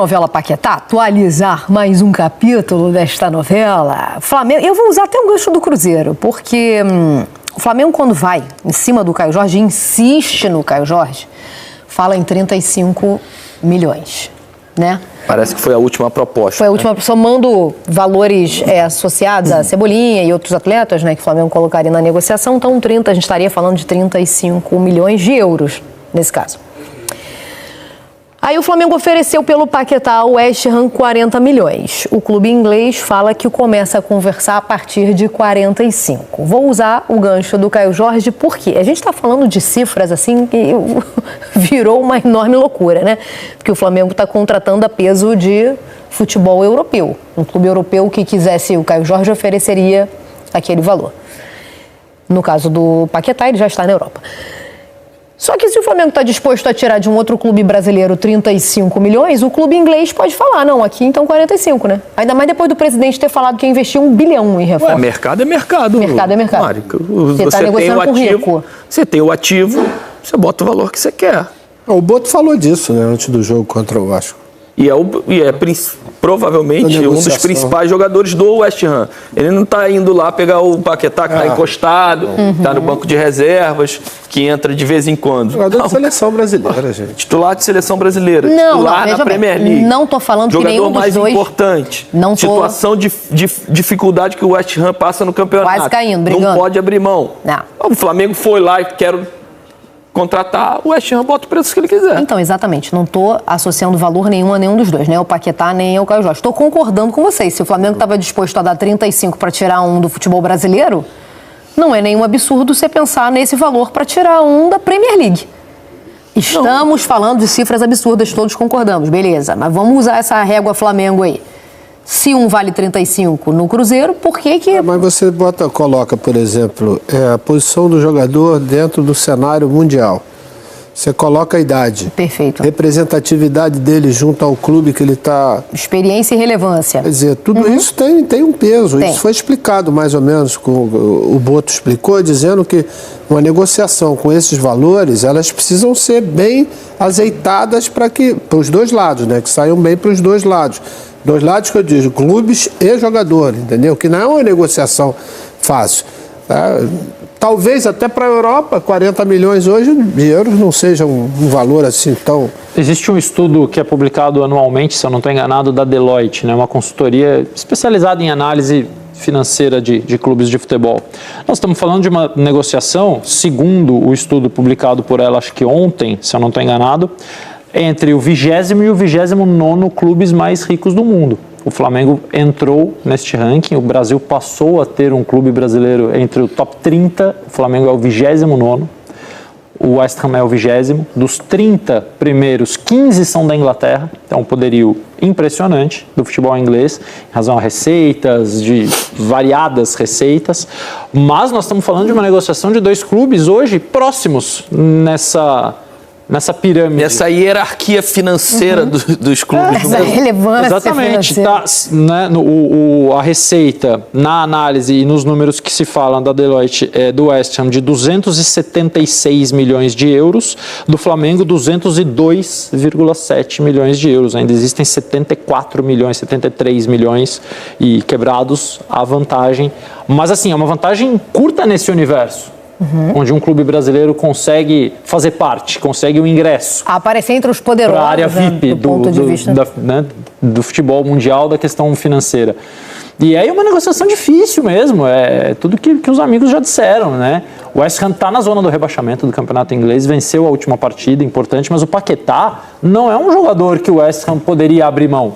Novela Paquetá, atualizar mais um capítulo desta novela. Flamengo, eu vou usar até um gancho do Cruzeiro, porque o Flamengo, quando vai em cima do Caio Jorge, insiste no Caio Jorge, fala em 35 milhões, né? Parece que foi a última proposta. Foi a última, somando valores associados a Cebolinha e outros atletas, né, que o Flamengo colocaria na negociação. Então, a gente estaria falando de 35 milhões de euros, nesse caso. Aí o Flamengo ofereceu pelo Paquetá ao West Ham 40 milhões. O clube inglês fala que começa a conversar a partir de 45. Vou usar o gancho do Caio Jorge, porque a gente está falando de cifras assim que virou uma enorme loucura, né? Porque o Flamengo está contratando a peso de futebol europeu. Um clube europeu que quisesse o Caio Jorge ofereceria aquele valor. No caso do Paquetá, ele já está na Europa. Só que se o Flamengo está disposto a tirar de um outro clube brasileiro 35 milhões, o clube inglês pode falar, não, aqui então 45, né? Ainda mais depois do presidente ter falado que ia investir 1 bilhão em reforço. Ué, mercado é mercado. Mercado é mercado. Mário, você está negociando com o rico. Você tem o ativo, você bota o valor que você quer. O Boto falou disso, né, antes do jogo contra o Vasco. E é provavelmente um dos principais jogadores do West Ham. Ele não está indo lá pegar o Paquetá, que está encostado, está no banco de reservas, que entra de vez em quando. Jogador de seleção brasileira, gente. Titular de seleção brasileira. Não, titular na Premier League. Não estou falando que nenhum dos dois... Jogador mais importante. Não tô... Situação de dificuldade que o West Ham passa no campeonato. Quase caindo, brigando. Não pode abrir mão. Não. O Flamengo foi lá e quero contratar, o West Ham bota o preço que ele quiser. Então, exatamente. Não estou associando valor nenhum a nenhum dos dois, nem o Paquetá, nem o Caio Jorge. Estou concordando com vocês. Se o Flamengo estava disposto a dar 35 para tirar um do futebol brasileiro, não é nenhum absurdo você pensar nesse valor para tirar um da Premier League. Estamos falando de cifras absurdas, todos concordamos, beleza. Mas vamos usar essa régua Flamengo aí. Se um vale 35 no Cruzeiro, por que que... Mas você coloca, por exemplo, a posição do jogador dentro do cenário mundial. Você coloca a idade. Perfeito. Representatividade dele junto ao clube que ele está... Experiência e relevância. Quer dizer, tudo isso tem um peso. Tem. Isso foi explicado mais ou menos, o Boto explicou, dizendo que uma negociação com esses valores, elas precisam ser bem azeitadas para os dois lados, né? Que saiam bem para os dois lados. Dois lados que eu digo, clubes e jogador, entendeu? Que não é uma negociação fácil. Tá? Talvez até para a Europa, 40 milhões hoje de euros não seja um valor assim tão... Existe um estudo que é publicado anualmente, se eu não estou enganado, da Deloitte, né? Uma consultoria especializada em análise financeira de clubes de futebol. Nós estamos falando de uma negociação, segundo o estudo publicado por ela, acho que ontem, se eu não estou enganado, entre o 20º e o 29º clubes mais ricos do mundo. O Flamengo entrou neste ranking, o Brasil passou a ter um clube brasileiro entre o top 30, o Flamengo é o 29º, o West Ham é o 20º. Dos 30 primeiros, 15 são da Inglaterra, então um poderio impressionante do futebol inglês, em razão a receitas, de variadas receitas, mas nós estamos falando de uma negociação de dois clubes hoje próximos nessa pirâmide. Nessa hierarquia financeira dos clubes. Essa relevância exatamente. financeira. Tá, né, a receita, na análise e nos números que se falam da Deloitte, do West Ham, de 276 milhões de euros, do Flamengo, 202,7 milhões de euros. Ainda existem 74 milhões, 73 milhões e quebrados a vantagem. Mas, assim, é uma vantagem curta nesse universo. Onde um clube brasileiro consegue fazer parte, consegue o ingresso. Aparecer entre os poderosos, para a área VIP do ponto de vista. do futebol mundial, da questão financeira. E aí é uma negociação difícil mesmo, é tudo que os amigos já disseram, né? O West Ham está na zona do rebaixamento do campeonato inglês, venceu a última partida, importante, mas o Paquetá não é um jogador que o West Ham poderia abrir mão.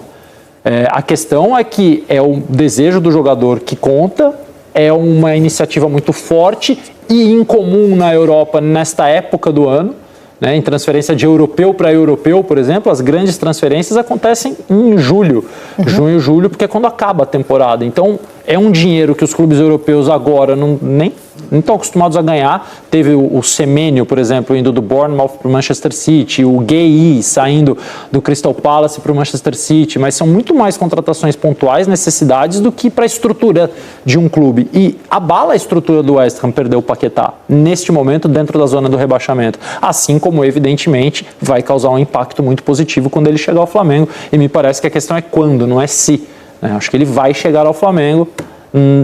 A questão é que é o desejo do jogador que conta, é uma iniciativa muito forte e incomum na Europa nesta época do ano, né? Em transferência de europeu para europeu, por exemplo, as grandes transferências acontecem em julho, junho, julho, porque é quando acaba a temporada. Então, é um dinheiro que os clubes europeus agora nem não estão acostumados a ganhar. Teve o Semenyo, por exemplo, indo do Bournemouth para o Manchester City, o Gueye saindo do Crystal Palace para o Manchester City, mas são muito mais contratações pontuais, necessidades, do que para a estrutura de um clube. E abala a estrutura do West Ham perder o Paquetá, neste momento, dentro da zona do rebaixamento. Assim como, evidentemente, vai causar um impacto muito positivo quando ele chegar ao Flamengo. E me parece que a questão é quando, não é se. Acho que ele vai chegar ao Flamengo.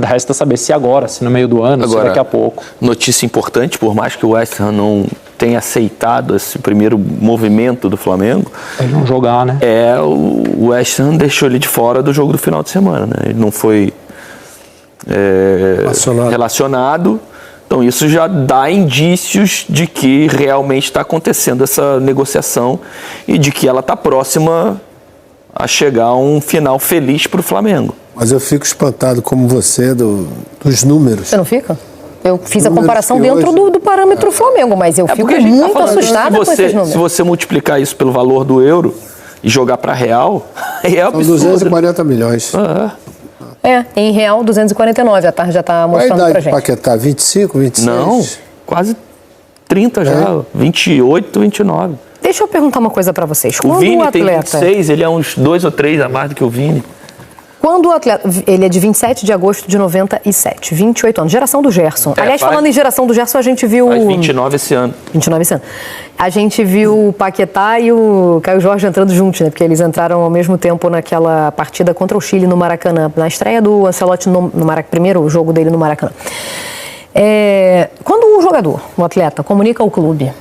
Resta saber se agora, se no meio do ano, se daqui a pouco. Notícia importante, por mais que o West Ham não tenha aceitado esse primeiro movimento do Flamengo... Ele não jogar, né? O West Ham deixou ele de fora do jogo do final de semana, né? Ele não foi relacionado. Então isso já dá indícios de que realmente está acontecendo essa negociação e de que ela está próxima a chegar a um final feliz para o Flamengo. Mas eu fico espantado como você dos números. Você não fica? Eu fiz a comparação dentro do parâmetro Flamengo, mas eu fico muito assustada com esses números. Se você multiplicar isso pelo valor do euro e jogar para real, é absurdo. São 240 milhões. Em real, 249. A tarde já está mostrando pra gente. A idade do Paquetá, 25, 26? Não, quase 30 já, 28, 29. Deixa eu perguntar uma coisa para vocês. O Vini tem 26, ele é uns 2 ou 3 a mais do que o Vini. Quando o atleta... Ele é de 27 de agosto de 97, 28 anos. Geração do Gerson. Aliás, falando em geração do Gerson, a gente viu... Faz 29 esse ano. 29 esse ano. A gente viu o Paquetá e o Caio Jorge entrando juntos, né? Porque eles entraram ao mesmo tempo naquela partida contra o Chile no Maracanã. Na estreia do Ancelotti no Maracanã. Primeiro jogo dele no Maracanã. Quando o jogador, o atleta, comunica ao clube,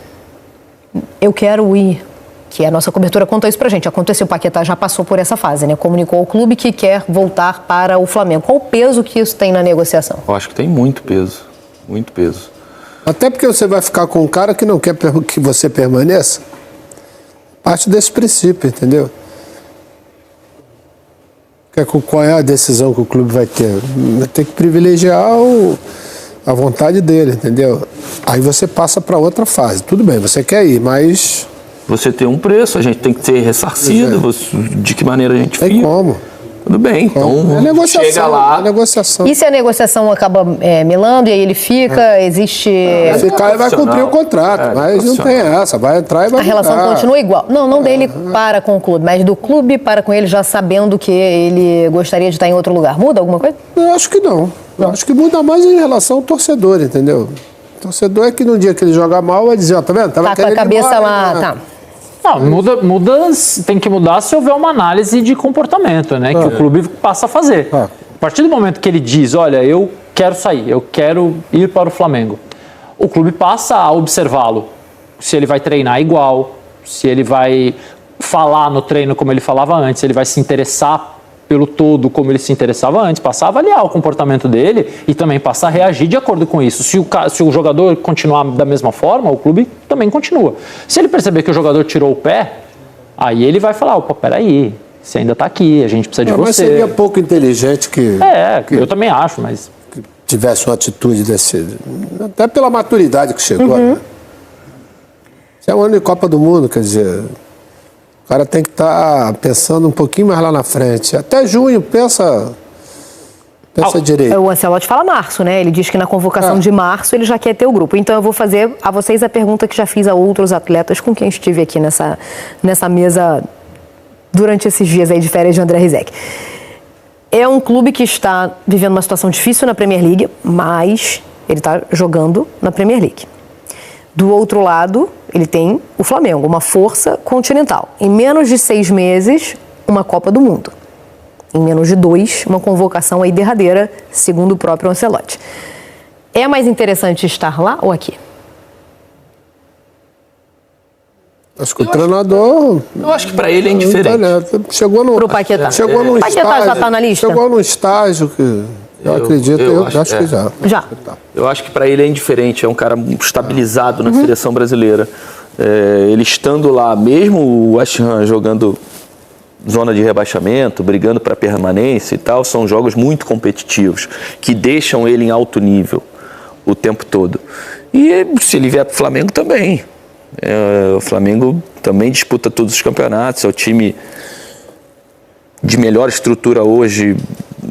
eu quero ir... que a nossa cobertura conta isso pra gente. Aconteceu, o Paquetá já passou por essa fase, né? Comunicou ao clube que quer voltar para o Flamengo. Qual o peso que isso tem na negociação? Eu acho que tem muito peso. Muito peso. Até porque você vai ficar com um cara que não quer que você permaneça. Parte desse princípio, entendeu? Qual é a decisão que o clube vai ter? Vai ter que privilegiar a vontade dele, entendeu? Aí você passa para outra fase. Tudo bem, você quer ir, mas... Você tem um preço, a gente tem que ser ressarcido. De que maneira a gente fica? Tem como. Tudo bem, então é negociação, chega lá. É negociação. E se a negociação acaba melando e aí ele fica, existe... Ficar e vai cumprir o contrato, mas não tem essa, vai entrar e vai A relação ficar. continua igual. Não dele para com o clube, mas do clube para com ele já sabendo que ele gostaria de estar em outro lugar. Muda alguma coisa? Eu acho que não. Eu acho que muda mais em relação ao torcedor, entendeu? O torcedor é que no dia que ele joga mal vai dizer, ó, tá vendo? Tá com a cabeça lá, né? tá. Não, tem que mudar se houver uma análise de comportamento, né? Que o clube passa a fazer. A partir do momento que ele diz, olha, eu quero sair, eu quero ir para o Flamengo, o clube passa a observá-lo. Se ele vai treinar igual, se ele vai falar no treino como ele falava antes, se ele vai se interessar pelo todo como ele se interessava antes, passar a avaliar o comportamento dele e também passar a reagir de acordo com isso. Se o jogador continuar da mesma forma, o clube também continua. Se ele perceber que o jogador tirou o pé, aí ele vai falar, opa, peraí, você ainda está aqui, a gente precisa de você. Mas seria pouco inteligente que eu também acho, mas... que tivesse uma atitude desse... Até pela maturidade que chegou, né? Isso é um ano de Copa do Mundo, quer dizer... O cara tem que estar pensando um pouquinho mais lá na frente. Até junho, pensa direito. O Ancelotti fala março, né? Ele diz que na convocação de março ele já quer ter o grupo. Então eu vou fazer a vocês a pergunta que já fiz a outros atletas com quem estive aqui nessa mesa durante esses dias aí de férias de André Rizek. É um clube que está vivendo uma situação difícil na Premier League, mas ele está jogando na Premier League. Do outro lado, ele tem o Flamengo, uma força continental. Em menos de 6 meses, uma Copa do Mundo. Em menos de 2, uma convocação aí derradeira, segundo o próprio Ancelotti. É mais interessante estar lá ou aqui? Acho que o treinador... Eu acho que para ele é indiferente. Chegou no... Pro Paquetá. Chegou num Paquetá estágio, já está na lista? Chegou num estágio que... Eu acredito, eu acho que já. Já. Eu acho que para ele é indiferente, é um cara estabilizado na seleção brasileira. Ele estando lá, mesmo o West Ham jogando zona de rebaixamento, brigando para permanência e tal, são jogos muito competitivos, que deixam ele em alto nível o tempo todo. E se ele vier para o Flamengo também. O Flamengo também disputa todos os campeonatos, é o time de melhor estrutura hoje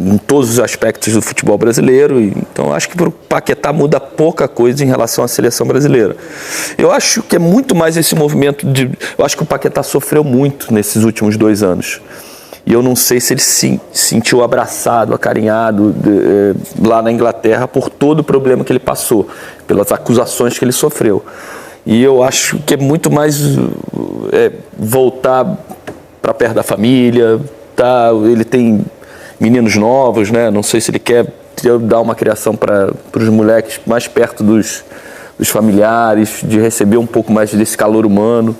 em todos os aspectos do futebol brasileiro. Então, acho que para o Paquetá muda pouca coisa em relação à seleção brasileira. Eu acho que é muito mais esse movimento de... Eu acho que o Paquetá sofreu muito nesses últimos 2 anos. E eu não sei se ele se sentiu abraçado, acarinhado lá na Inglaterra por todo o problema que ele passou, pelas acusações que ele sofreu. E eu acho que é muito mais voltar para perto da família. Tá? Ele tem meninos novos, né? Não sei se ele quer dar uma criação para os moleques mais perto dos familiares, de receber um pouco mais desse calor humano.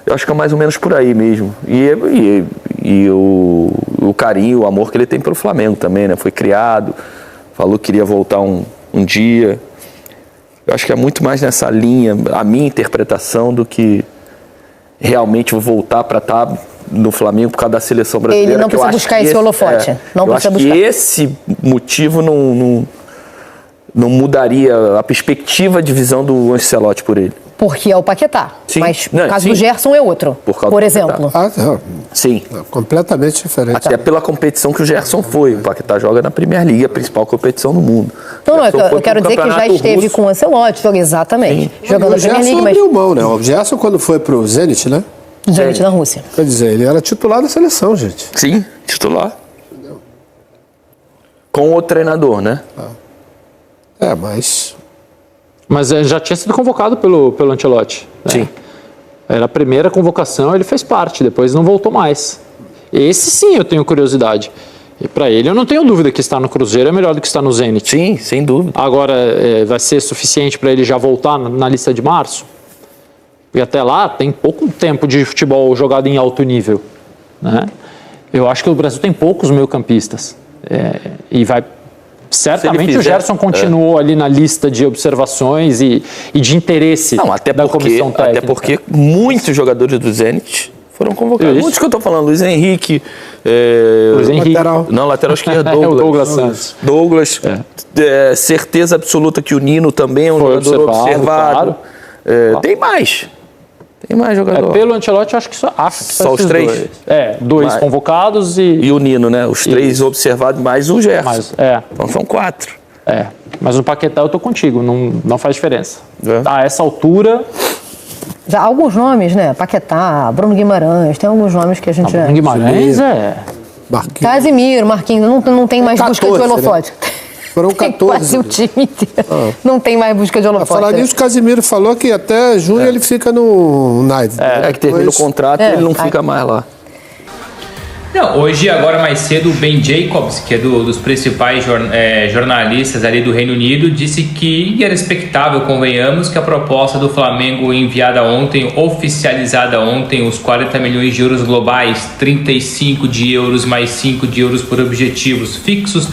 Eu acho que é mais ou menos por aí mesmo. E o carinho, o amor que ele tem pelo Flamengo também, né? Foi criado, falou que queria voltar um dia. Eu acho que é muito mais nessa linha, a minha interpretação, do que realmente vou voltar para estar no Flamengo por causa da seleção brasileira. Ele não precisa buscar esse holofote. Não precisa buscar. Que esse motivo não mudaria a perspectiva de visão do Ancelotti por ele. Porque é o Paquetá. Sim. Mas o caso do Gerson é outro, por exemplo. Não. Sim. Completamente diferente. Até pela competição que o Gerson foi. O Paquetá joga na Premier League, a principal competição do mundo. Não, eu quero dizer que já esteve com o Ancelotti, exatamente. Jogando na Premier League, mas... abriu mão, né? O Gerson, quando foi pro Zenit, né? Zenit na Rússia. Quer dizer, ele era titular da seleção, gente. Sim, titular. Com o treinador, né? Mas já tinha sido convocado pelo Ancelotti. Sim. Era a primeira convocação, ele fez parte, depois não voltou mais. Esse sim eu tenho curiosidade. E para ele eu não tenho dúvida que estar no Cruzeiro é melhor do que estar no Zenit. Sim, sem dúvida. Agora, vai ser suficiente para ele já voltar na lista de março? E até lá tem pouco tempo de futebol jogado em alto nível, né? Eu acho que o Brasil tem poucos meio-campistas. E vai... Certamente o Gerson continuou ali na lista de observações e de interesse da comissão técnica. Até porque muitos jogadores do Zenit foram convocados. Muitos que eu estou falando, Luiz Henrique. Lateral esquerdo, Douglas Santos. Douglas. Certeza absoluta que o Nino também é um jogador observado. Claro. Tem mais jogador. Pelo Ancelotti, eu acho que só os 3? Dois convocados e o Nino, né? Os 3 observados, mais o Gerson. Então são 4. Mas no Paquetá eu tô contigo, não faz diferença. A essa altura... Já alguns nomes, né? Paquetá, Bruno Guimarães, tem alguns nomes que a gente... Bruno Guimarães Marquinhos. Casimiro, Marquinhos, não tem mais 14, busca de holofote. Né? Foram 14. Quase o time inteiro. Não tem mais busca de holofote. Falar nisso, o Casimiro falou que até junho ele fica no United. Que termina o contrato e ele não fica mais lá. Não, hoje, agora mais cedo, o Ben Jacobs, que é dos principais jornalistas ali do Reino Unido, disse que era expectável, convenhamos, que a proposta do Flamengo enviada ontem, oficializada ontem, os 40 milhões de euros globais, 35 de euros mais 5 de euros por objetivos fixos,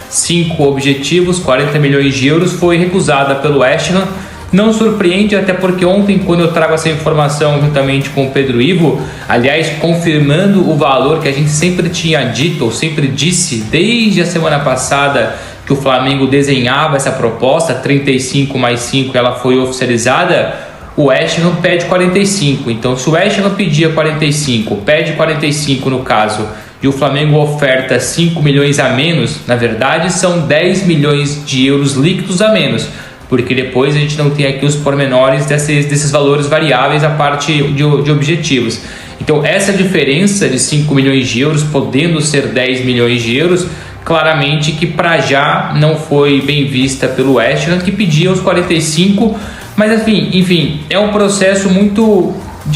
5 objetivos, 40 milhões de euros, foi recusada pelo West Ham. Não surpreende, até porque ontem, quando eu trago essa informação juntamente com o Pedro Ivo, aliás, confirmando o valor que a gente sempre tinha dito, ou sempre disse, desde a semana passada, que o Flamengo desenhava essa proposta, 35 mais 5, ela foi oficializada, o West Ham pede 45. Então, se o West Ham pedia 45, pede 45 no caso, e o Flamengo oferta 5 milhões a menos, na verdade, são 10 milhões de euros líquidos a menos, porque depois a gente não tem aqui os pormenores desses valores variáveis, a parte de objetivos. Então, essa diferença de 5 milhões de euros, podendo ser 10 milhões de euros, claramente que para já não foi bem vista pelo West Ham, que pedia os 45, mas enfim, é um processo muito...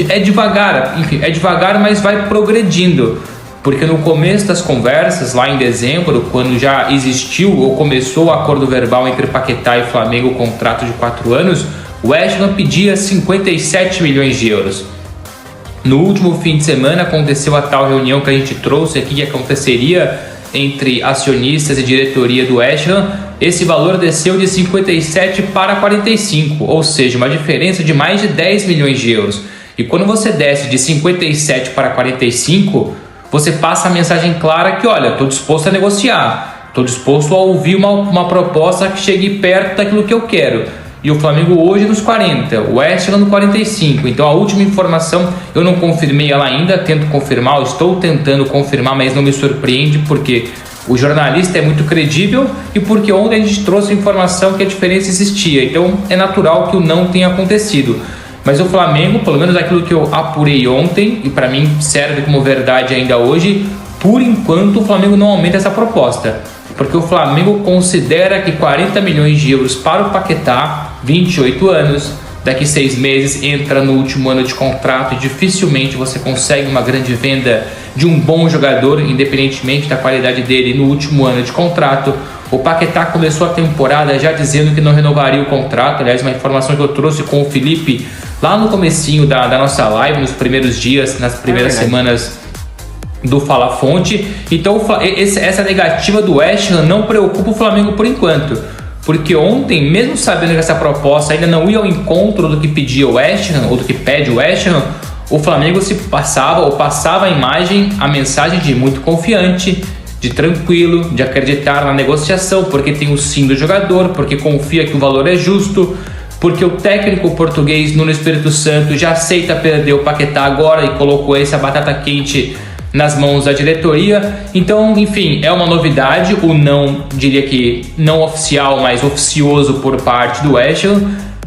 é devagar, mas vai progredindo. Porque no começo das conversas, lá em dezembro, quando já existiu ou começou o acordo verbal entre Paquetá e Flamengo, o contrato de 4 anos, o West Ham pedia 57 milhões de euros. No último fim de semana aconteceu a tal reunião que a gente trouxe aqui, que aconteceria entre acionistas e diretoria do West Ham. Esse valor desceu de 57 para 45, ou seja, uma diferença de mais de 10 milhões de euros. E quando você desce de 57 para 45... você passa a mensagem clara que, olha, estou disposto a negociar, estou disposto a ouvir uma proposta que chegue perto daquilo que eu quero. e o Flamengo hoje nos 40, o West Ham no 45. Então a última informação eu não confirmei ela ainda, tento confirmar, estou tentando confirmar, mas não me surpreende porque o jornalista é muito credível e porque ontem a gente trouxe a informação que a diferença existia. Então é natural que o não tenha acontecido. Mas o Flamengo, pelo menos aquilo que eu apurei ontem, e para mim serve como verdade ainda hoje, por enquanto o Flamengo não aumenta essa proposta. Porque o Flamengo considera que 40 milhões de euros para o Paquetá, 28 anos, daqui 6 meses entra no último ano de contrato e dificilmente você consegue uma grande venda de um bom jogador, independentemente da qualidade dele no último ano de contrato. O Paquetá começou a temporada já dizendo que não renovaria o contrato, aliás, uma informação que eu trouxe com o Felipe lá no comecinho da nossa live, nos primeiros dias, nas primeiras semanas do Fala Fonte. Então essa negativa do West Ham não preocupa o Flamengo por enquanto, porque ontem, mesmo sabendo que essa proposta ainda não ia ao encontro do que pedia o West Ham, ou do que pede o West Ham, o Flamengo passava a mensagem de muito confiante, de tranquilo, de acreditar na negociação, porque tem o sim do jogador, porque confia que o valor é justo, porque o técnico português Nuno Espírito Santo já aceita perder o Paquetá agora e colocou essa batata quente nas mãos da diretoria. Então, enfim, é uma novidade, o não, diria que não oficial, mas oficioso por parte do West Ham,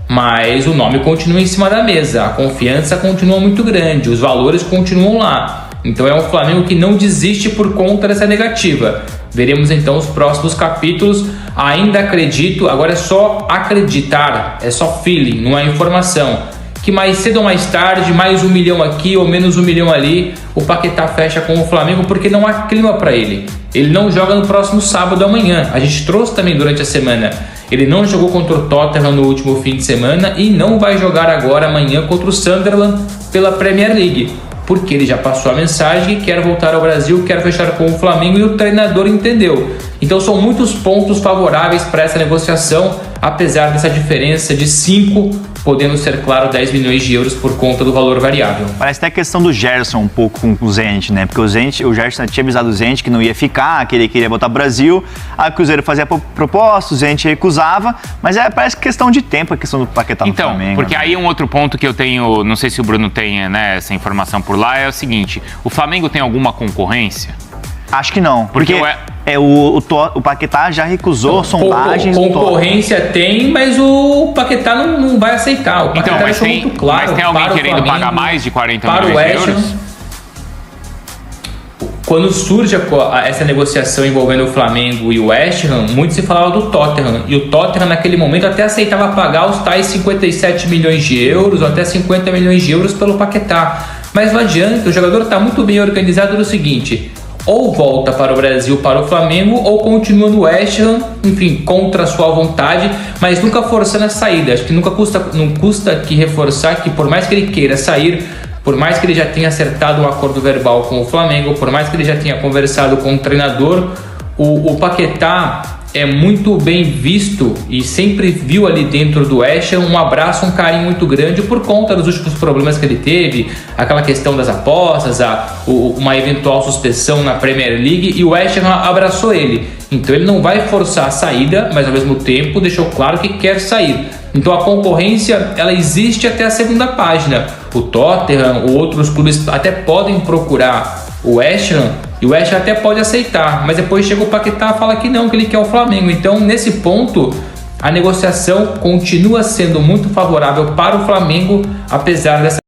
mas o nome continua em cima da mesa, a confiança continua muito grande, os valores continuam lá. Então é um Flamengo que não desiste por conta dessa negativa. Veremos então os próximos capítulos. Ainda acredito, agora é só acreditar, é só feeling, não é informação, que mais cedo ou mais tarde, mais 1 milhão aqui ou menos 1 milhão ali, o Paquetá fecha com o Flamengo, porque não há clima para ele. Ele não joga no próximo sábado amanhã. A gente trouxe também durante a semana. Ele não jogou contra o Tottenham no último fim de semana e não vai jogar agora amanhã contra o Sunderland pela Premier League, porque ele já passou a mensagem que quer voltar ao Brasil, quer fechar com o Flamengo, e o treinador entendeu. Então são muitos pontos favoráveis para essa negociação, apesar dessa diferença de 5, podendo ser, claro, 10 milhões de euros por conta do valor variável. Parece até a questão do Gerson um pouco com o Zenit, né? Porque o Gerson tinha avisado o Zenit que não ia ficar, que ele queria voltar ao Brasil, a Cruzeiro fazia proposta, o Zenit recusava, mas parece questão de tempo a questão do Paquetá no Flamengo. Então, porque aí um outro ponto que eu tenho, não sei se o Bruno tem, né, essa informação por lá, é o seguinte: o Flamengo tem alguma concorrência? Acho que não, porque o Paquetá já recusou sondagens. Concorrência tem, mas o Paquetá não vai aceitar. O Paquetá mas tem, muito claro, mas tem alguém querendo pagar mais de 40 milhões de euros? Quando surge essa negociação envolvendo o Flamengo e o West Ham, muito se falava do Tottenham. E o Tottenham, naquele momento, até aceitava pagar os tais 57 milhões de euros ou até 50 milhões de euros pelo Paquetá. Mas não adianta, o jogador está muito bem organizado no seguinte: ou volta para o Brasil, para o Flamengo, ou continua no West Ham, enfim, contra a sua vontade, mas nunca forçando a saída. Acho que não custa aqui reforçar que, por mais que ele queira sair, por mais que ele já tenha acertado um acordo verbal com o Flamengo, por mais que ele já tenha conversado com o treinador, o Paquetá é muito bem visto e sempre viu ali dentro do West Ham um abraço, um carinho muito grande por conta dos últimos problemas que ele teve, aquela questão das apostas, uma eventual suspensão na Premier League, e o West Ham abraçou ele. Então ele não vai forçar a saída, mas ao mesmo tempo deixou claro que quer sair. Então a concorrência, ela existe até a segunda página. O Tottenham ou outros clubes até podem procurar o West Ham, e o West Ham até pode aceitar, mas depois chega o Paquetá e fala que não, que ele quer o Flamengo. Então, nesse ponto, a negociação continua sendo muito favorável para o Flamengo, apesar dessa